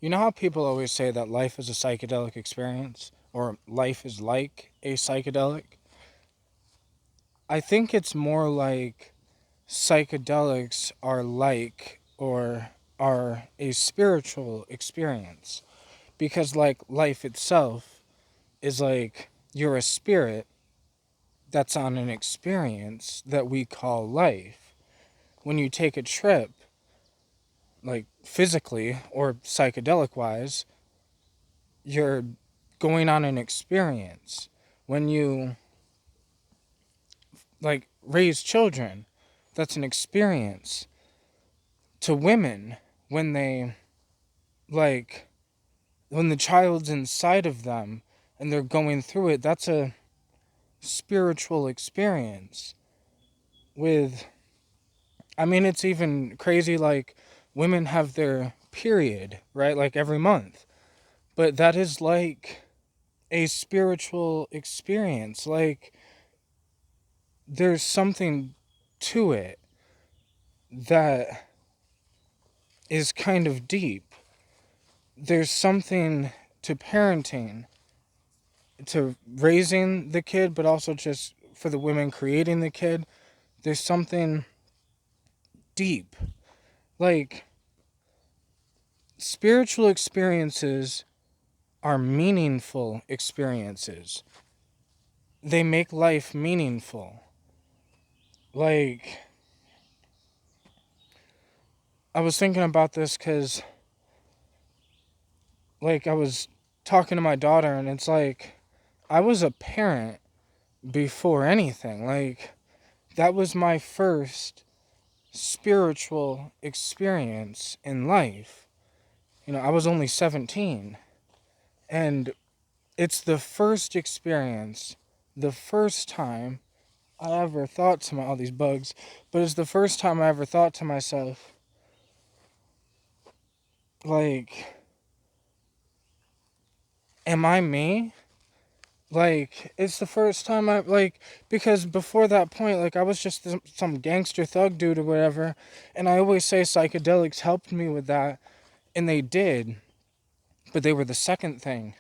You know how people always say that life is a psychedelic experience, or life is like a psychedelic? I think it's more like psychedelics are like, or are a spiritual experience. Because, like, life itself is like you're a spirit that's on an experience that we call life. When you take a trip, like physically or psychedelic wise, you're going on an experience. When you like raise children, that's an experience. To women, when they like when the child's inside of them and they're going through it, that's a spiritual experience. With I mean, it's even crazy, like women have their period, right? Like every month. But that is like a spiritual experience. Like there's something to it that is kind of deep. There's something to parenting, to raising the kid, but also just for the women creating the kid. There's something deep. Like, spiritual experiences are meaningful experiences. They make life meaningful. Like, I was thinking about this because, like, I was talking to my daughter, and it's like, I was a parent before anything. Like, that was my first spiritual experience in life. You know, I was only 17. And it's the first experience, the first time I ever thought to all these bugs, but it's the first time I ever thought to myself, like, am I me? Like, it's the first time like, because before that point, like, I was just some gangster thug dude or whatever, and I always say psychedelics helped me with that, and they did, but they were the second thing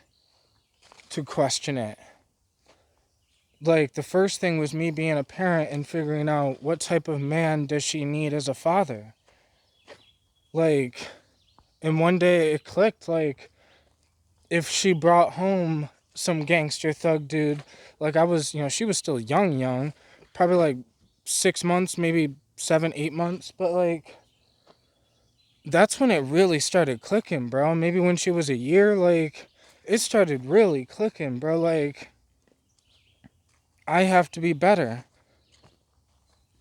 to question it. Like, the first thing was me being a parent and figuring out what type of man does she need as a father. Like, and one day it clicked, like, if she brought home some gangster thug dude, like, I was, she was still young, probably like 6 months, maybe 7, 8 months, but like, that's when it really started clicking, bro. Maybe when she was a year, like, it started really clicking, bro. Like, I have to be better.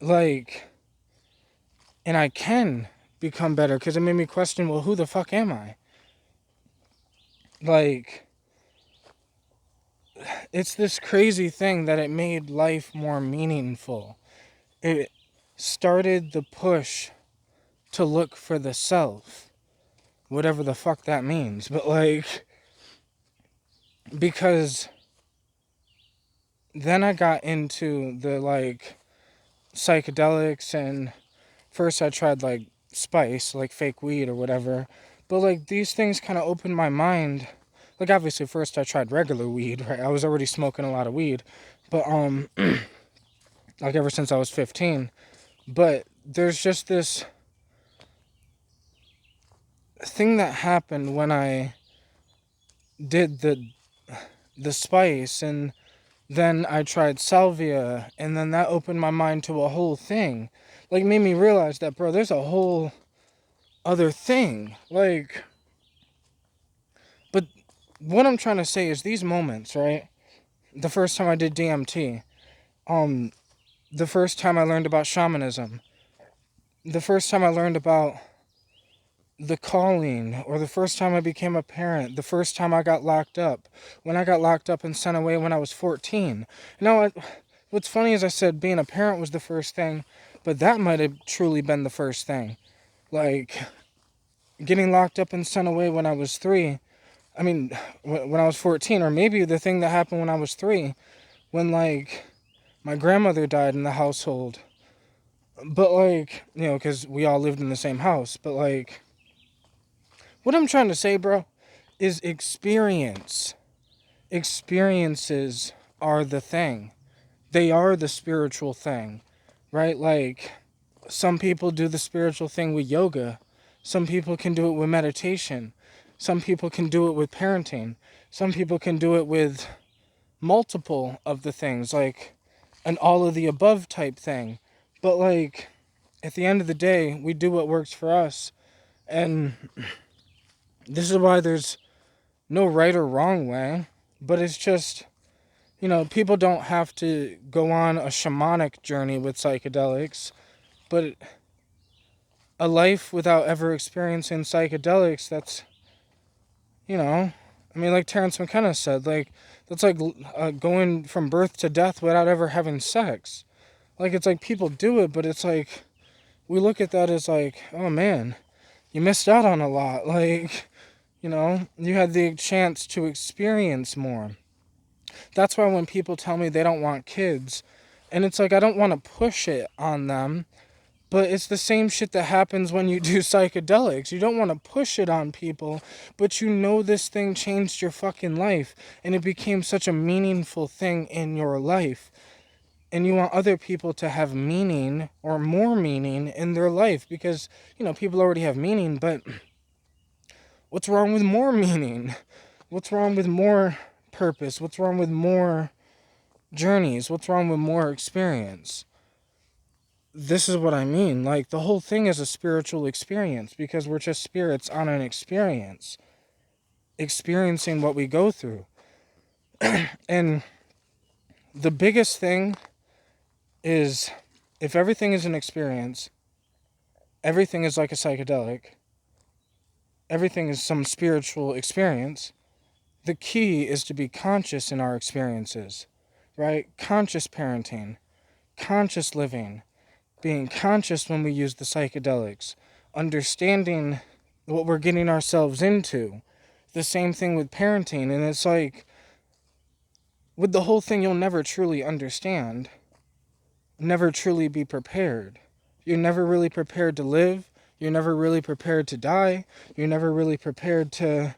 Like, and I can become better, because it made me question, well, who the fuck am I? Like, it's this crazy thing that it made life more meaningful. It started the push to look for the self, whatever the fuck that means. But like, because then I got into the like psychedelics, and first I tried like spice, like fake weed or whatever. But like, these things kind of opened my mind. Like, obviously first I tried regular weed, right? I was already smoking a lot of weed. But like, ever since I was 15. But there's just this thing that happened when I did the spice, and then I tried salvia, and then that opened my mind to a whole thing. Like, made me realize that, bro, there's a whole other thing. Like, but what I'm trying to say is these moments, right? The first time I did DMT, the first time I learned about shamanism, the first time I learned about the calling, or the first time I became a parent, the first time I got locked up, when I got locked up and sent away when I was 14. Now, what's funny is I said being a parent was the first thing, but that might have truly been the first thing. Like, getting locked up and sent away when I was 3. I mean, when I was 14, or maybe the thing that happened when I was 3, when, like, my grandmother died in the household. But, like, because we all lived in the same house, but, like, What I'm trying to say, bro, is experience. Experiences are the thing. They are the spiritual thing, right? Like, some people do the spiritual thing with yoga. Some people can do it with meditation. Some people can do it with parenting. Some people can do it with multiple of the things, like an all of the above type thing. But, like, at the end of the day, we do what works for us. And this is why there's no right or wrong way. But it's just, people don't have to go on a shamanic journey with psychedelics. But a life without ever experiencing psychedelics, that's, like Terrence McKenna said, like, that's like going from birth to death without ever having sex. Like, it's like people do it, but it's like, we look at that as like, oh man, you missed out on a lot. Like, you had the chance to experience more. That's why when people tell me they don't want kids, and it's like, I don't want to push it on them, but it's the same shit that happens when you do psychedelics. You don't want to push it on people, but this thing changed your fucking life, and it became such a meaningful thing in your life. And you want other people to have meaning or more meaning in their life because, people already have meaning, but what's wrong with more meaning? What's wrong with more purpose? What's wrong with more journeys? What's wrong with more experience? This is what I mean. Like, the whole thing is a spiritual experience because we're just spirits on an experience, experiencing what we go through. And the biggest thing is, if everything is an experience, everything is like a psychedelic, everything is some spiritual experience, the key is to be conscious in our experiences, right? Conscious parenting, conscious living, being conscious when we use the psychedelics, understanding what we're getting ourselves into. The same thing with parenting, and it's like, with the whole thing, you'll never truly understand, never truly be prepared. You're never really prepared to live. You're never really prepared to die. You're never really prepared to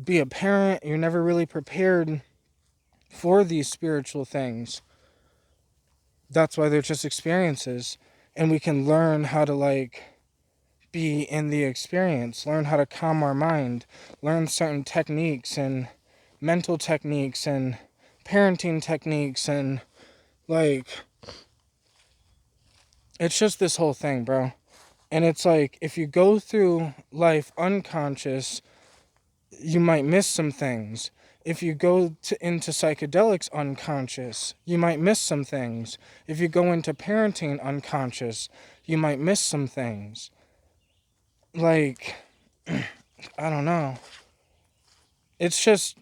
be a parent. You're never really prepared for these spiritual things. That's why they're just experiences. And we can learn how to, like, be in the experience, learn how to calm our mind, learn certain techniques and mental techniques and parenting techniques, and, like, it's just this whole thing, bro. And it's like, if you go through life unconscious, you might miss some things. If you go into psychedelics unconscious, you might miss some things. If you go into parenting unconscious, you might miss some things. Like, I don't know. It's just,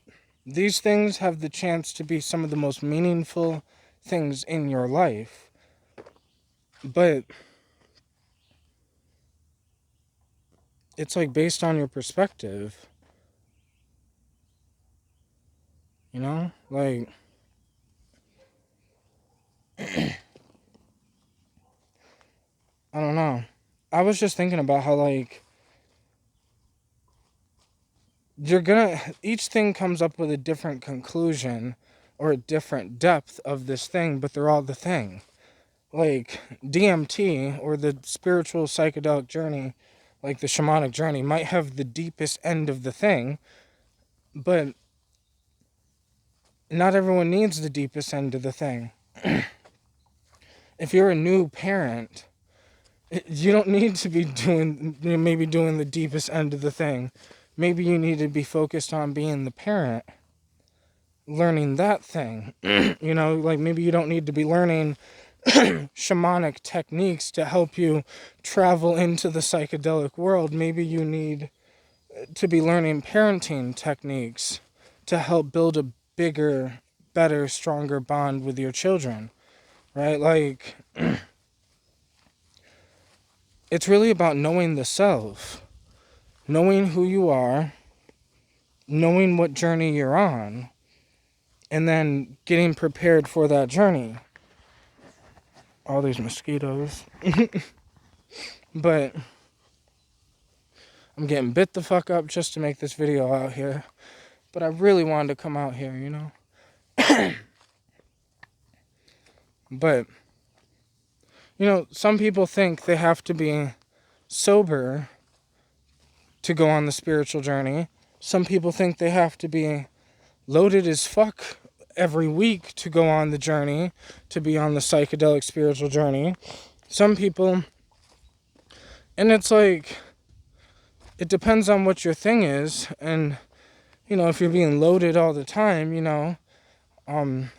these things have the chance to be some of the most meaningful things in your life. But it's like based on your perspective. Like, I don't know. I was just thinking about how, like, each thing comes up with a different conclusion or a different depth of this thing, but they're all the thing. Like, DMT, or the spiritual psychedelic journey, like the shamanic journey, might have the deepest end of the thing, but not everyone needs the deepest end of the thing. If you're a new parent, you don't need to be doing the deepest end of the thing. Maybe you need to be focused on being the parent, learning that thing. Like, maybe you don't need to be learning shamanic techniques to help you travel into the psychedelic world. Maybe you need to be learning parenting techniques to help build a bigger, better, stronger bond with your children, right? Like, it's really about knowing the self, knowing who you are, knowing what journey you're on, and then getting prepared for that journey. All these mosquitoes. But I'm getting bit the fuck up just to make this video out here. But I really wanted to come out here, you know? But, you know, some people think they have to be sober to go on the spiritual journey. Some people think they have to be loaded as fuck every week to go on the journey, to be on the psychedelic spiritual journey. Some people, and it's like, it depends on what your thing is. And, you know, if you're being loaded all the time, you know,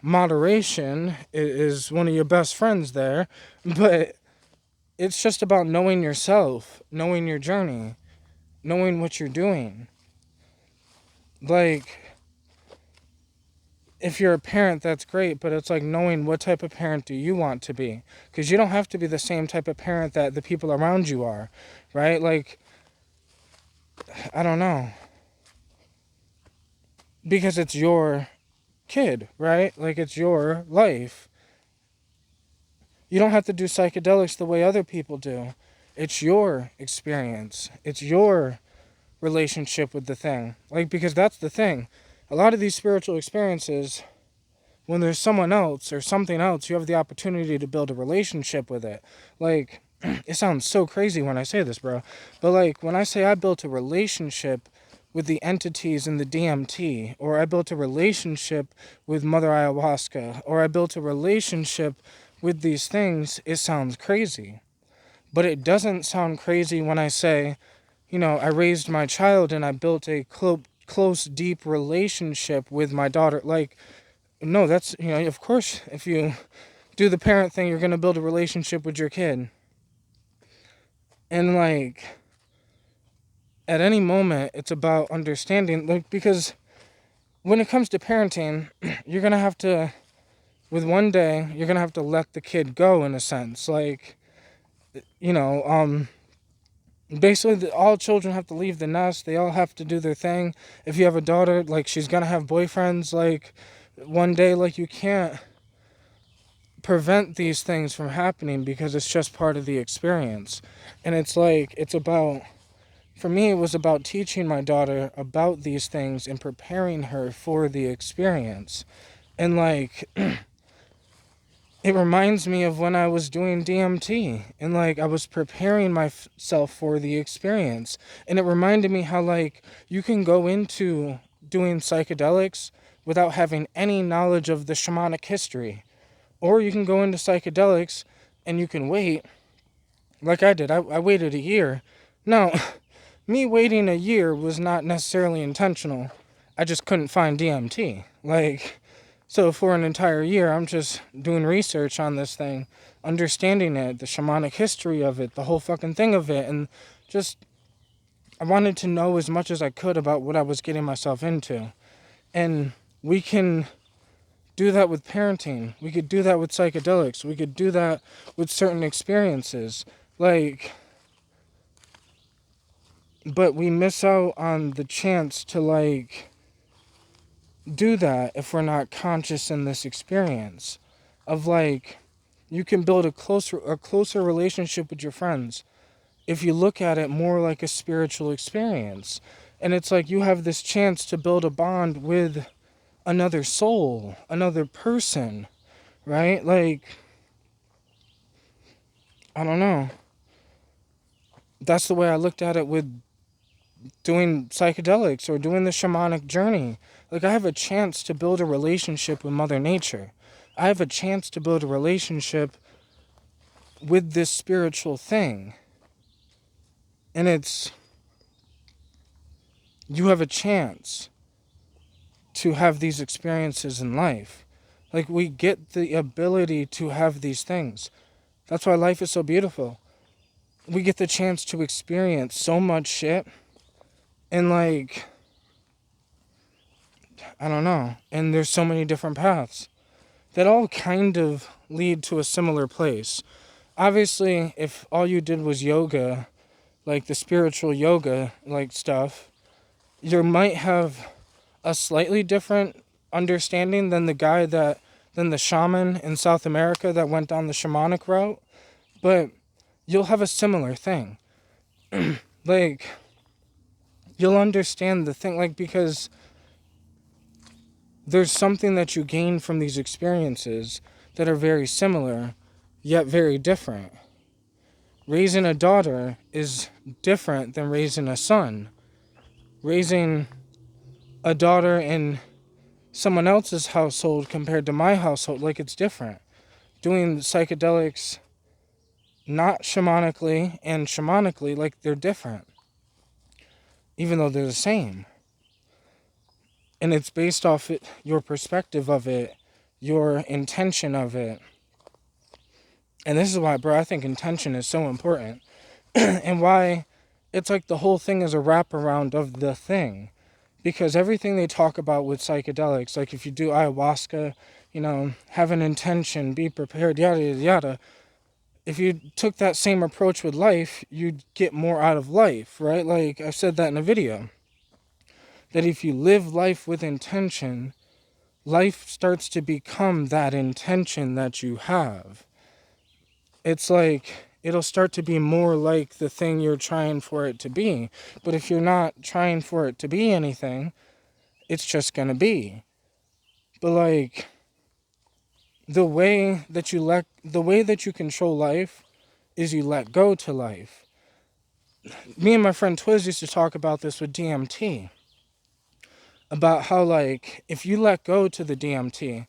moderation is one of your best friends there. But it's just about knowing yourself, knowing your journey, knowing what you're doing. Like, if you're a parent, that's great, but it's like knowing what type of parent do you want to be. Because you don't have to be the same type of parent that the people around you are, right? Like, I don't know. Because it's your kid, right? Like, it's your life. You don't have to do psychedelics the way other people do. It's your experience. It's your relationship with the thing. Like, because that's the thing. A lot of these spiritual experiences, when there's someone else or something else, you have the opportunity to build a relationship with it. Like, it sounds so crazy when I say this, bro. But like, when I say I built a relationship with the entities in the DMT, or I built a relationship with Mother Ayahuasca, or I built a relationship with these things, it sounds crazy. But it doesn't sound crazy when I say, you know, I raised my child and I built a close, deep relationship with my daughter. Like, no, that's, you know, of course, if you do the parent thing, you're going to build a relationship with your kid. And, like, at any moment, it's about understanding, like, because when it comes to parenting, you're going to have to, with one day, you're going to have to let the kid go, in a sense. Like, you know, basically, all children have to leave the nest. They all have to do their thing. If you have a daughter, like, she's going to have boyfriends, like, one day. Like, you can't prevent these things from happening because it's just part of the experience. And it's like, it's about, for me, it was about teaching my daughter about these things and preparing her for the experience. And like, it reminds me of when I was doing DMT and like I was preparing myself for the experience. And it reminded me how like you can go into doing psychedelics without having any knowledge of the shamanic history. Or you can go into psychedelics and you can wait, like I did. I waited a year. Now, me waiting a year was not necessarily intentional. I just couldn't find DMT. Like, so for an entire year, I'm just doing research on this thing, understanding it, the shamanic history of it, the whole fucking thing of it, and just, I wanted to know as much as I could about what I was getting myself into. And we can do that with parenting. We could do that with psychedelics. We could do that with certain experiences. Like, but we miss out on the chance to, like, do that if we're not conscious in this experience. Of, like, you can build a closer relationship with your friends if you look at it more like a spiritual experience. And it's like you have this chance to build a bond with another soul, another person, right? Like, I don't know. That's the way I looked at it with doing psychedelics or doing the shamanic journey. Like, I have a chance to build a relationship with Mother Nature. I have a chance to build a relationship with this spiritual thing. And it's, you have a chance to have these experiences in life. Like, we get the ability to have these things. That's why life is so beautiful. We get the chance to experience so much shit. And like, I don't know. And there's so many different paths that all kind of lead to a similar place. Obviously, if all you did was yoga, like the spiritual yoga, like stuff, you might have a slightly different understanding than the shaman in South America that went down the shamanic route, but you'll have a similar thing. Like, you'll understand the thing, like, because there's something that you gain from these experiences that are very similar, yet very different. Raising a daughter is different than raising a son. Raising a daughter in someone else's household compared to my household, like, it's different. Doing psychedelics not shamanically and shamanically, like, they're different, even though they're the same. And it's based off your perspective of it, your intention of it. And this is why, bro, I think intention is so important. And why it's like the whole thing is a wraparound of the thing. Because everything they talk about with psychedelics, like if you do ayahuasca, have an intention, be prepared, yada, yada, yada. If you took that same approach with life, you'd get more out of life, right? Like I said that in a video. That if you live life with intention, life starts to become that intention that you have. It's like it'll start to be more like the thing you're trying for it to be. But if you're not trying for it to be anything, it's just going to be. But like the way that you control life is you let go to life. Me and my friend Twiz used to talk about this with DMT. About how, like, if you let go to the DMT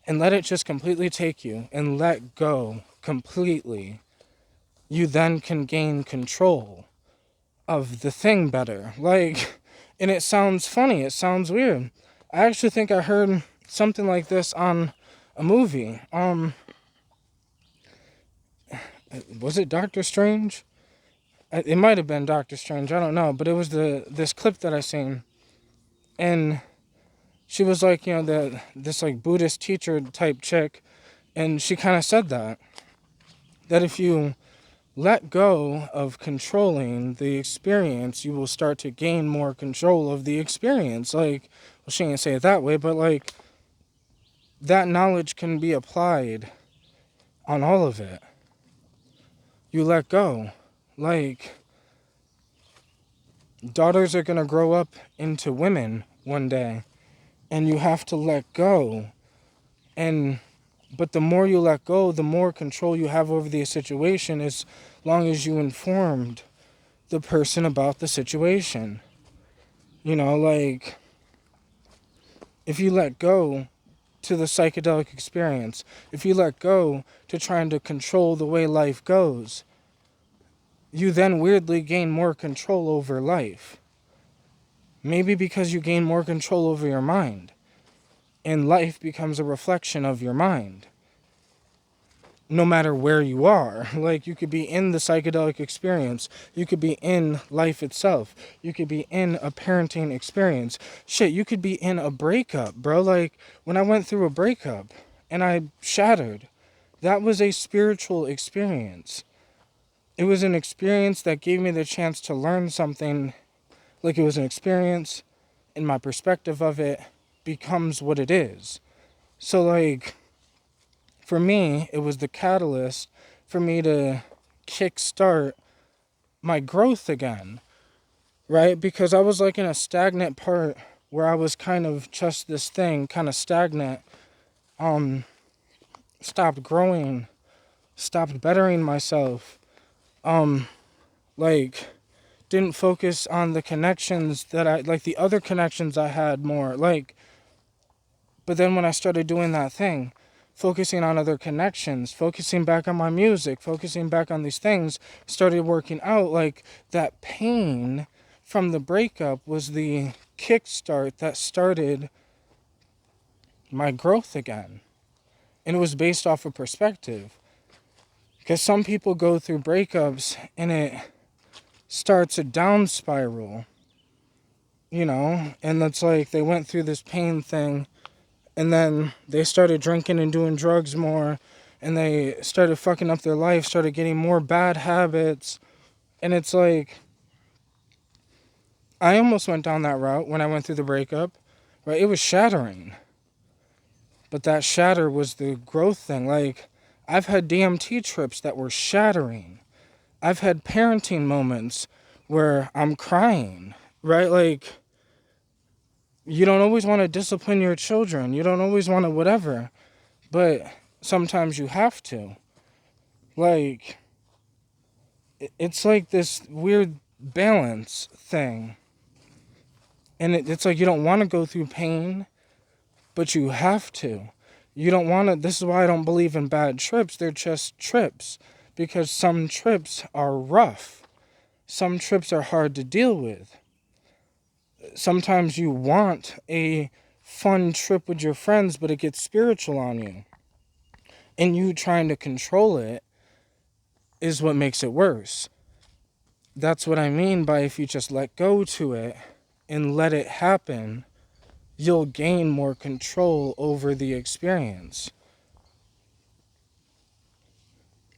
and let it just completely take you and let go completely, you then can gain control of the thing better. Like, and it sounds funny, it sounds weird. I actually think I heard something like this on a movie. Was it Doctor Strange? It might have been Doctor Strange, I don't know, but it was this clip that I seen. And she was like, this like Buddhist teacher type chick, and she kind of said that if you let go of controlling the experience, you will start to gain more control of the experience. Like, well, she didn't say it that way, but like that knowledge can be applied on all of it. You let go. Like, daughters are going to grow up into women one day, and you have to let go. But the more you let go, the more control you have over the situation, as long as you informed the person about the situation. Like, if you let go to the psychedelic experience, if you let go to trying to control the way life goes, you then weirdly gain more control over life. Maybe because you gain more control over your mind. And life becomes a reflection of your mind. No matter where you are. Like, you could be in the psychedelic experience. You could be in life itself. You could be in a parenting experience. Shit, you could be in a breakup, bro. Like, when I went through a breakup and I shattered, that was a spiritual experience. It was an experience that gave me the chance to learn something. Like, it was an experience, and my perspective of it becomes what it is. So, like, for me, it was the catalyst for me to kickstart my growth again, right? Because I was like in a stagnant part where I was kind of just this thing, kind of stagnant, stopped growing, stopped bettering myself, like, didn't focus on the connections that like the other connections I had more, like, but then when I started doing that thing, focusing on other connections, focusing back on my music, focusing back on these things, started working out, like, that pain from the breakup was the kickstart that started my growth again. And it was based off of perspective. Because some people go through breakups and it starts a down spiral, and it's like they went through this pain thing, and then they started drinking and doing drugs more, and they started fucking up their life, started getting more bad habits, and it's like, I almost went down that route when I went through the breakup, right? It was shattering, but that shatter was the growth thing. Like, I've had DMT trips that were shattering. I've had parenting moments where I'm crying, right? Like, you don't always want to discipline your children. You don't always want to whatever. But sometimes you have to. Like, it's like this weird balance thing. And it's like you don't want to go through pain, but you have to. You don't want to. This is why I don't believe in bad trips. They're just trips. Because some trips are rough. Some trips are hard to deal with. Sometimes you want a fun trip with your friends, but it gets spiritual on you. And you trying to control it is what makes it worse. That's what I mean by if you just let go to it and let it happen, you'll gain more control over the experience.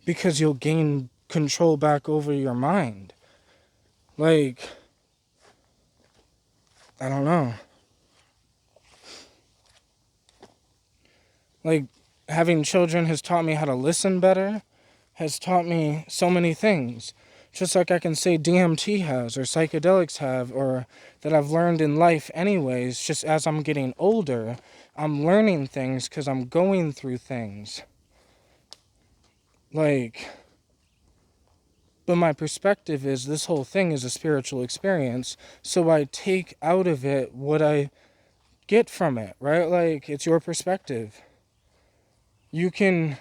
Because you'll gain control back over your mind. Like, I don't know. Like, having children has taught me how to listen better, has taught me so many things. Just like I can say DMT has, or psychedelics have, or that I've learned in life anyways, just as I'm getting older, I'm learning things because I'm going through things. Like, but my perspective is this whole thing is a spiritual experience, so I take out of it what I get from it, right? Like, it's your perspective. You can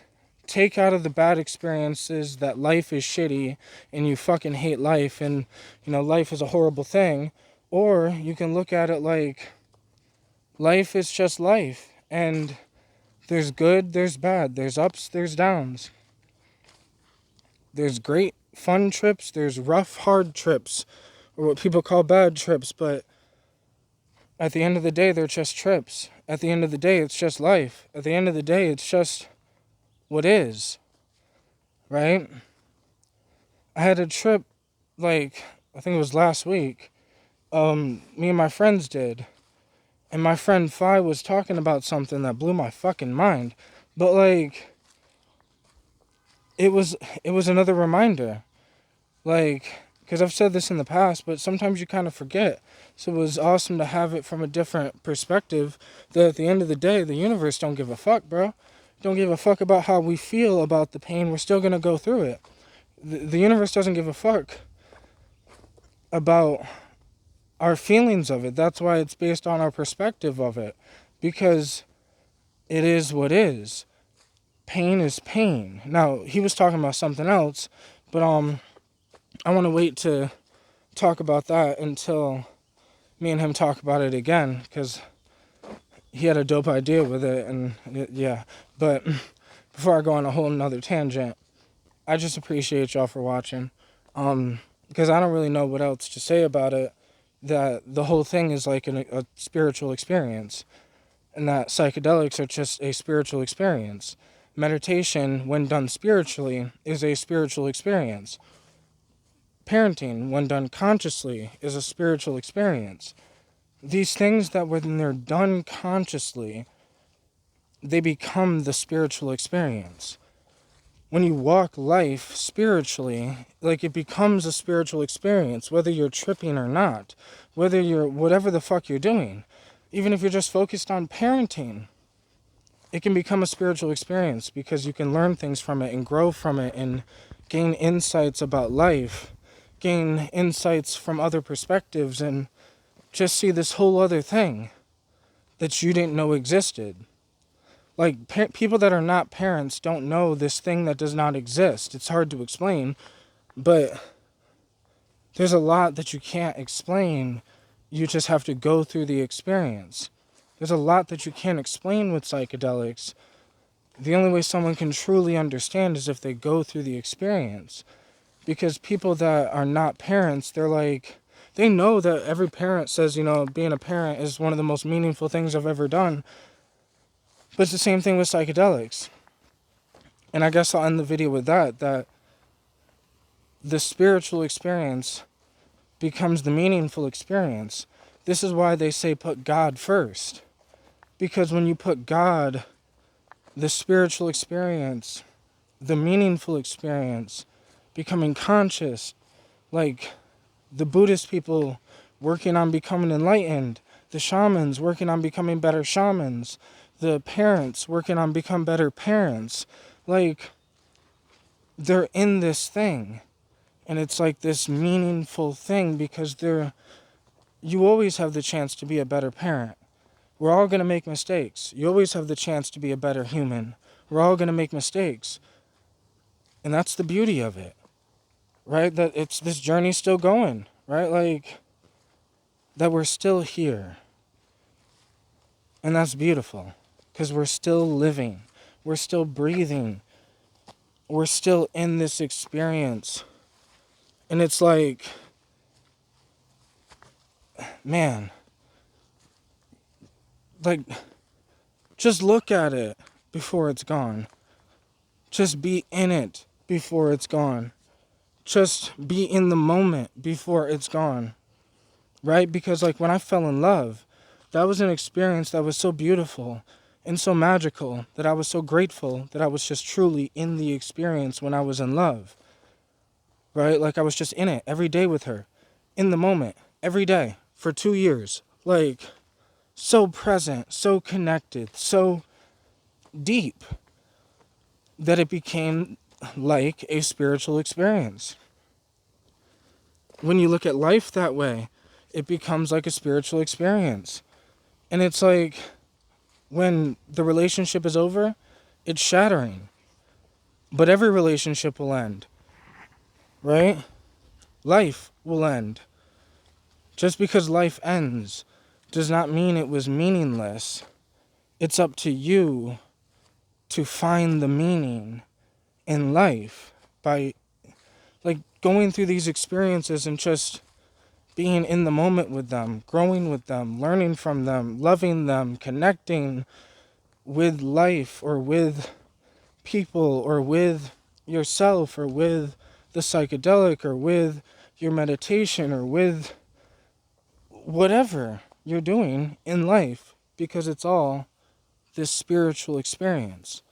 take out of the bad experiences that life is shitty and you fucking hate life and, life is a horrible thing. Or you can look at it like life is just life. And there's good, there's bad, there's ups, there's downs. There's great, fun trips, there's rough, hard trips, or what people call bad trips. But at the end of the day, they're just trips. At the end of the day, it's just life. At the end of the day, it's just what is. Right? I had a trip, like, I think it was last week. Me and my friends did. And my friend Phi was talking about something that blew my fucking mind. But, like, it was another reminder. Like, because I've said this in the past, but sometimes you kind of forget. So it was awesome to have it from a different perspective. That at the end of the day, the universe don't give a fuck, bro. Don't give a fuck about how we feel about the pain. We're still going to go through it. The universe doesn't give a fuck about our feelings of it. That's why it's based on our perspective of it. Because it is what is. Pain is pain. Now, he was talking about something else, but I want to wait to talk about that until me and him talk about it again, because he had a dope idea with it, and yeah. But before I go on a whole nother tangent, I just appreciate y'all for watching, because I don't really know what else to say about it, that the whole thing is like a spiritual experience, and that psychedelics are just a spiritual experience. Meditation, when done spiritually, is a spiritual experience. Parenting, when done consciously, is a spiritual experience. These things that when they're done consciously, they become the spiritual experience. When you walk life spiritually, like, it becomes a spiritual experience, whether you're tripping or not, whether you're whatever the fuck you're doing. Even if you're just focused on parenting, it can become a spiritual experience because you can learn things from it and grow from it and gain insights about life, gain insights from other perspectives, and just see this whole other thing that you didn't know existed. Like, people that are not parents don't know this thing that does not exist. It's hard to explain, but there's a lot that you can't explain. You just have to go through the experience. There's a lot that you can't explain with psychedelics. The only way someone can truly understand is if they go through the experience. Because people that are not parents, they're like, they know that every parent says, being a parent is one of the most meaningful things I've ever done. But it's the same thing with psychedelics. And I guess I'll end the video with that the spiritual experience becomes the meaningful experience. This is why they say put God first. Because when you put God, the spiritual experience, the meaningful experience, becoming conscious, like the Buddhist people working on becoming enlightened, the shamans working on becoming better shamans, the parents working on becoming better parents. Like, they're in this thing, and it's like this meaningful thing because you always have the chance to be a better parent. We're all going to make mistakes. You always have the chance to be a better human. We're all going to make mistakes. And that's the beauty of it, right? That it's this journey's still going, right? Like, that we're still here. And that's beautiful because we're still living. We're still breathing. We're still in this experience. And it's like, man, like, just look at it before it's gone. Just be in it before it's gone. Just be in the moment before it's gone. Right? Because like when I fell in love, that was an experience that was so beautiful and so magical that I was so grateful that I was just truly in the experience when I was in love. Right? Like I was just in it every day with her, in the moment, every day for 2 years. Like, so present, so connected, so deep that it became like a spiritual experience. When you look at life that way, it becomes like a spiritual experience. And it's like, when the relationship is over, it's shattering. But every relationship will end, right? Life will end. Just because life ends does not mean it was meaningless. It's up to you to find the meaning in life by like going through these experiences and just being in the moment with them, growing with them, learning from them, loving them, connecting with life or with people or with yourself or with the psychedelic or with your meditation or with whatever you're doing in life, because it's all this spiritual experience.